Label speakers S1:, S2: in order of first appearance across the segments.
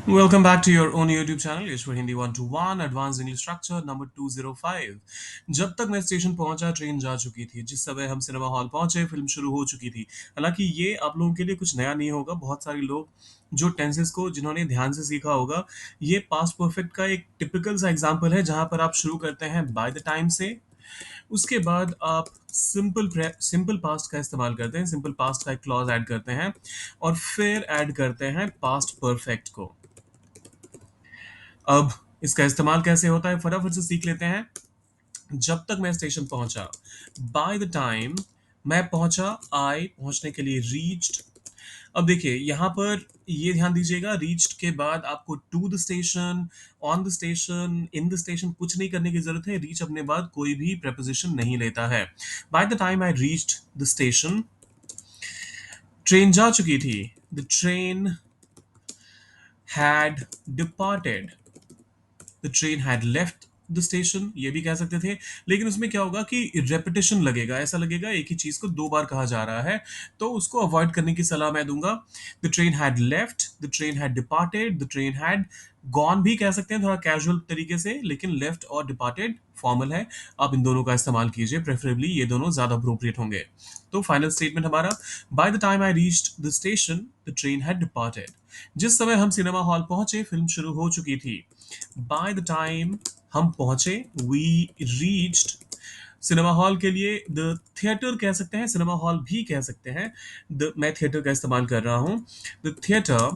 S1: Welcome back to your own YouTube channel, Ishwar Hindi 121 advance English structure number 205। जब तक मैं station पहुंचा train जा चुकी थी। जिस समय हम सिनेमा हॉल पहुंचे फिल्म शुरू हो चुकी थी। हालांकि ये आप लोगों के लिए कुछ नया नहीं होगा। बहुत सारे लोग जो टेंसेस को जिन्होंने ध्यान से सीखा होगा, ये पास्ट परफेक्ट का एक टिपिकल सा एग्जांपल है जहां पर आप शुरू करते हैं बाय द टाइम से। उसके बाद आप सिंपल पास्ट का इस्तेमाल करते हैं, सिंपल पास्ट का एक क्लॉज ऐड करते हैं और फिर ऐड करते हैं पास्ट परफेक्ट को। अब इसका इस्तेमाल कैसे होता है फटाफट से सीख लेते हैं। जब तक मैं स्टेशन पहुंचा, बाय द टाइम मैं पहुंचा, आई पहुंचने के लिए रीच्ड। अब देखिए यहां पर ये ध्यान दीजिएगा, रीच्ड के बाद आपको to the station, on the station, in the station कुछ नहीं करने की जरूरत है। रीच अपने बाद कोई भी preposition नहीं लेता है। Bye the time I reached the station, train जा चुकी थी। The train had departed, the train had left the station, ये भी कह सकते थे। लेकिन उसमें क्या होगा कि रेपिटेशन लगेगा, ऐसा लगेगा एक ही चीज को दो बार कहा जा रहा है। तो उसको अवॉइड करने की सलाह मैं दूंगा। The train had left, the train had departed, the train had gone भी कह सकते हैं थोड़ा कैजुअल तरीके से, लेकिन लेफ्ट और डिपार्टेड फॉर्मल है। आप इन दोनों का इस्तेमाल कीजिए, प्रेफरेबली ये दोनों ज्यादा अप्रोप्रिएट होंगे। तो फाइनल स्टेटमेंट हमारा, bye the time I reached the station the train had departed. जिस समय हम सिनेमा हॉल पहुंचे फिल्म शुरू हो चुकी थी। बाय द टाइम हम पहुंचे, वी रीच्ड। सिनेमा हॉल के लिए द थिएटर कह सकते हैं, सिनेमा हॉल भी कह सकते हैं। मैं थिएटर का इस्तेमाल कर रहा हूं। द थिएटर,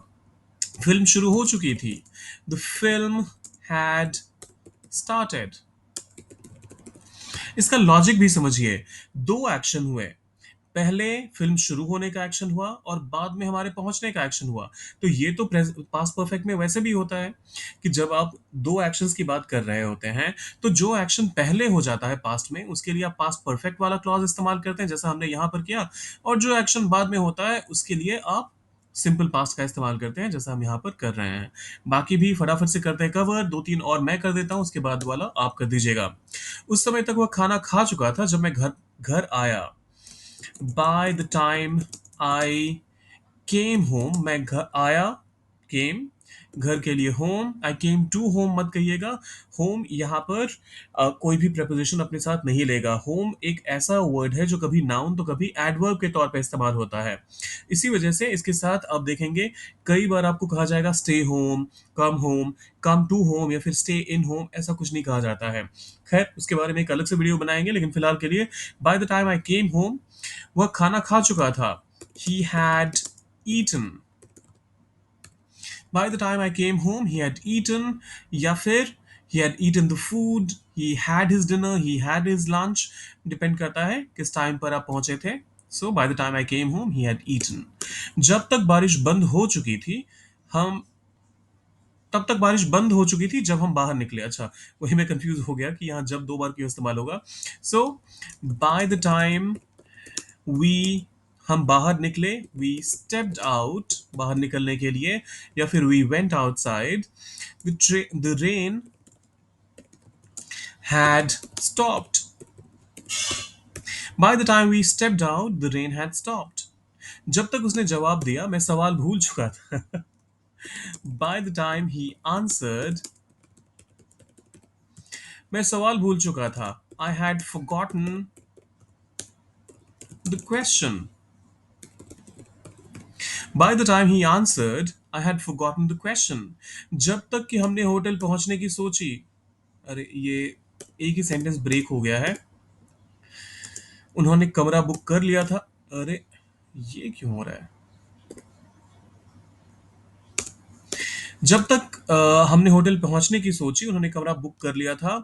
S1: फिल्म शुरू हो चुकी थी। The film had started. इसका लॉजिक भी समझिए। दो एक्शन हुए, पहले फिल्म शुरू होने का एक्शन हुआ और बाद में हमारे पहुंचने का एक्शन हुआ। तो ये तो पास्ट परफेक्ट में वैसे भी होता है कि जब आप दो एक्शंस की बात कर रहे होते हैं, तो जो एक्शन पहले हो जाता है पास्ट में उसके लिए आप पास्ट परफेक्ट वाला क्लॉज इस्तेमाल करते हैं जैसा हमने यहां पर किया। और जो एक्शन बाद में होता है उसके लिए आप सिंपल पास्ट का इस्तेमाल करते हैं जैसा हम यहाँ पर कर रहे हैं। बाकी भी फटाफट से करते हैं कवर, दो तीन और मैं कर देता हूँ, उसके बाद वाला आप कर दीजिएगा। उस समय तक वह खाना खा चुका था जब मैं घर घर आया। By the time I came home, मैं घर आया, came, घर के लिए home, I came to home मत कहिएगा। home यहाँ पर कोई भी preposition अपने साथ नहीं लेगा। home एक ऐसा वर्ड है जो कभी नाउन तो कभी एडवर्ब के तौर पे इस्तेमाल होता है। इसी वजह से इसके साथ आप देखेंगे कई बार आपको कहा जाएगा stay home, come to home या फिर stay in home, ऐसा कुछ नहीं कहा जाता है। खैर उसके बारे में एक अलग से वीडियो बनाएंगे, लेकिन फिलहाल के लिए by the time I came home, वह खाना खा चुका था। He had eaten. By the time I came home, he had eaten. या फिर he had eaten the food. He had his dinner. He had his lunch. Depend करता है किस टाइम पर आप पहुंचे थे। So by the time I came home, he had eaten. जब तक बारिश बंद हो चुकी थी, हम तब तक बारिश बंद हो चुकी थी जब हम बाहर निकले। अच्छा, वही मैं कंफ्यूज हो गया कि यहाँ जब दो बार क्यों इस्तेमाल होगा। सो बाय द टाइम वी, हम बाहर निकले, वी स्टेप्ड आउट बाहर निकलने के लिए, या फिर we went outside, the rain had stopped. By the time we stepped out the rain had stopped. जब तक उसने जवाब दिया मैं सवाल भूल चुका था। By the time he answered, मैं सवाल भूल चुका था। I had forgotten the question. By the time he answered, I had forgotten the question. जब तक कि हमने होटल पहुंचने की सोची। अरे ये एक ही सेंटेंस ब्रेक हो गया है। उन्होंने कमरा बुक कर लिया था। अरे ये क्यों हो रहा है। जब तक हमने होटल पहुंचने की सोची उन्होंने कमरा बुक कर लिया था।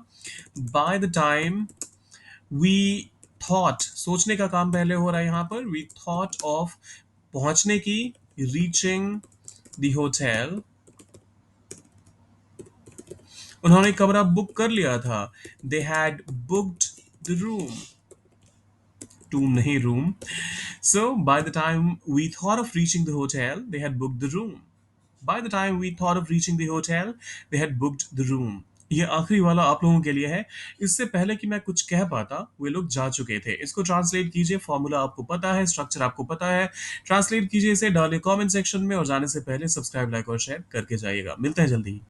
S1: By the time we thought, सोचने का काम पहले हो रहा है यहाँ पर। वी थॉट ऑफ पहुंचने की, रीचिंग द होटल, उन्होंने कमरा बुक कर लिया था। They had booked the room, टूम नहीं room. So by the time we thought of reaching the hotel they had booked the room. By the time we thought of reaching the hotel, they had booked the room. ये आखिरी वाला आप लोगों के लिए है। इससे पहले कि मैं कुछ कह पाता, वे लोग जा चुके थे। इसको ट्रांसलेट कीजिए, फ़ॉर्मूला आपको पता है, स्ट्रक्चर आपको पता है। ट्रांसलेट कीजिए इसे, डालिए कमेंट सेक्शन में और जाने से पहले सब्सक्राइब, लाइक और शेयर करके जाइएगा। मिलते हैं जल्दी ही।